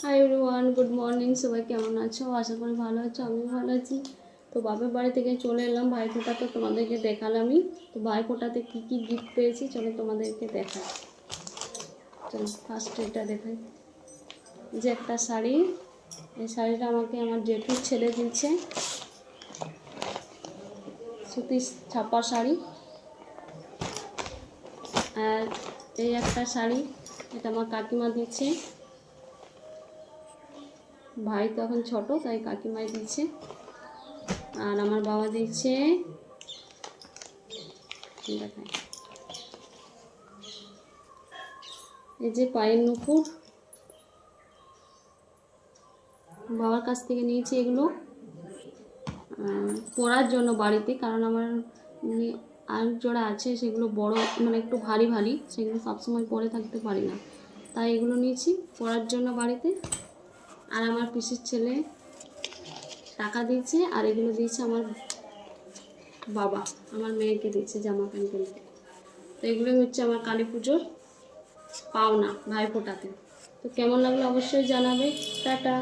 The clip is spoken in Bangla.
Hi everyone, good morning. সবাই কেমন আছো? আশা করি ভালো আছো, আমিও ভালো আছি। তো বাপের বাড়ি থেকে চলে এলাম। ভাইফোঁটা তো তোমাদেরকে দেখালামই। তো ভাইফোঁটাতে কী কী গিফট পেয়েছি চলো তোমাদেরকে দেখাই। চলো ফার্স্ট এটা দেখাই। যে একটা শাড়ি, এই শাড়িটা আমাকে আমার জেঠুর ছেলে দিচ্ছে, সুতি ছাপা শাড়ি। আর এই একটা শাড়ি, এটা আমার কাকিমা দিচ্ছে। ভাই তো এখন ছোট, তাই কাকিমাই দিচ্ছে। আর আমার বাবা দিচ্ছে এই যে পায়ের নুপুর, বাবার কাছ থেকে নিয়েছি এগুলো পরার জন্য বাড়িতে, কারণ আমার আর জোড়া আছে, সেগুলো বড় মানে একটু ভারী ভারী, সেগুলো সবসময় পরে থাকতে পারি না, তাই এগুলো নিয়েছি পরার জন্য বাড়িতে। আর আমার পিসির ছেলে টাকা দিয়েছে, আর এগুলো দিয়েছে আমার বাবা, আমার মেয়েকে দিয়েছে জামা প্যান্ট কিনতে। তো এগুলোই হচ্ছে আমার কালী পুজোর পাওনা ভাইফোঁটাতে। তো কেমন লাগলো অবশ্যই জানাবে। টাটা।